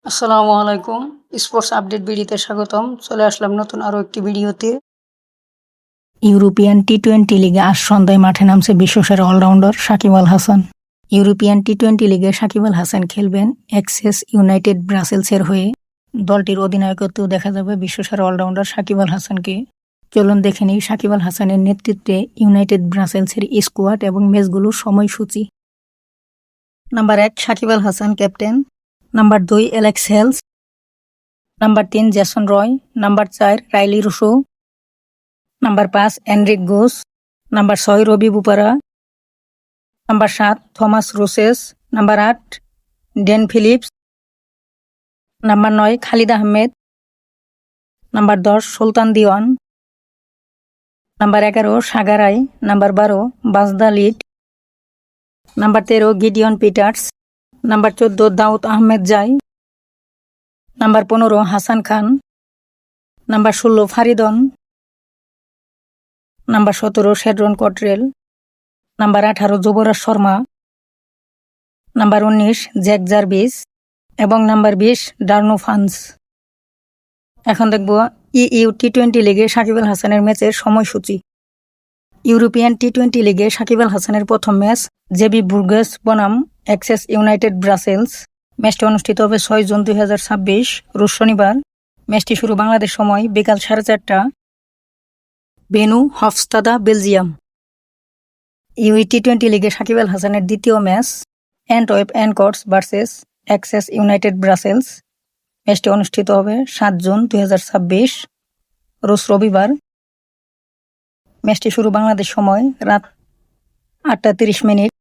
আসসালামু আলাইকুম। Sports update বিডিতে স্বাগতম। চলে আসলাম নতুন আরও একটি ভিডিওতে। ইউরোপিয়ান টি-20 লিগে আজ সন্ধ্যায় মাঠে নামছে বিশ্বসেরা অলরাউন্ডার সাকিব আল হাসান। ইউরোপিয়ান টি-20 লিগে সাকিব আল হাসান খেলবেন এক্সেস ইউনাইটেড ব্রাসেলসের হয়ে। দলটির অধিনায়কত্বেও দেখা যাবে বিশ্বসেরা অলরাউন্ডার সাকিব আল হাসানকে। চলুন দেখে নিই সাকিব আল হাসানের নেতৃত্বে ইউনাইটেড ব্রাসেলসের স্কোয়াড এবং ম্যাচগুলোর সময়সূচি। Number 1 Shakib Al Hasan captain. Number 2 Alex Hales. Number 3 Jason Roy. Number 4 Rilee Rossouw. Number 5 Andries Gous. Number 6 Ravi Bopara. Number 7 Thomas রোসেস। Number 8 Dan Phillips. Number 9 Khalid Ahmed. Number 10 Sultan Diwan. Number 11 সাগারাই। Number 12 Bas de Leede. Number 13 Gideon Peters. Number 14 Daud Ahmedzai. Number 15 Hasan Khan. Number 16 Fareedon. Number 17 শেডরন Cottrell. Number 18 যুবরাজ Sharma. Number 19 Jack Jarvis এবং number 20 ডার্নো funds. এখন দেখব EU টি-20 লিগে সাকিব আল হাসানের ম্যাচের সময়সূচি। European টি-20 লিগে সাকিব আল হাসানের প্রথম ম্যাচ জেবি বুর্গেস বনাম এক্সেস ইউনাইটেড ব্রাসেলস। ম্যাচটি অনুষ্ঠিত হবে 6 জুন 2026 রোজ শনিবার। ম্যাচটি শুরু বাংলাদেশ সময় বিকাল 4:30। Venue হফস্তাদা Belgium. ইউই টি-20 লিগে সাকিব আল হাসানের দ্বিতীয় match Antwerp Anchors versus access United Brussels. ম্যাচটি অনুষ্ঠিত হবে 7 জুন 2026 রোজ রবিবার। ম্যাচটি শুরু বাংলাদেশ সময় রাত 8:30।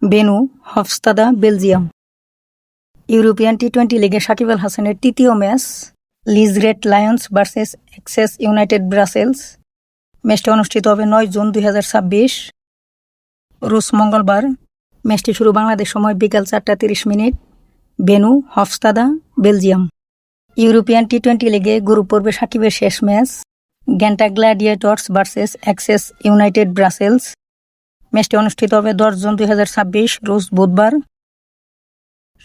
বেনু হফস্তাদা বেলজিয়াম। ইউরোপিয়ান টি-20 লিগে সাকিব আল হাসানের তৃতীয় match Liege Red Lions versus access United Brussels. ম্যাচটি অনুষ্ঠিত হবে 9 জুন 2026 রোজ মঙ্গলবার। ম্যাচটি শুরু বাংলাদেশ সময় বিকাল 4:30। Venue হফস্তাদা Belgium. ইউরোপিয়ান টি-20 লিগে গ্রুপ পর্বে সাকিবের শেষ match Ghent Gladiators versus access United Brussels. ম্যাচটি অনুষ্ঠিত হবে 10 জুন 2026 রোজ বুধবার।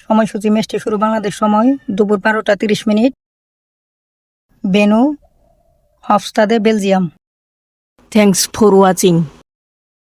সময়সূচি ম্যাচটি শুরু বাংলাদেশ সময় দুপুর 12:30। Venue Hofstade Belgium. Thanks for watching.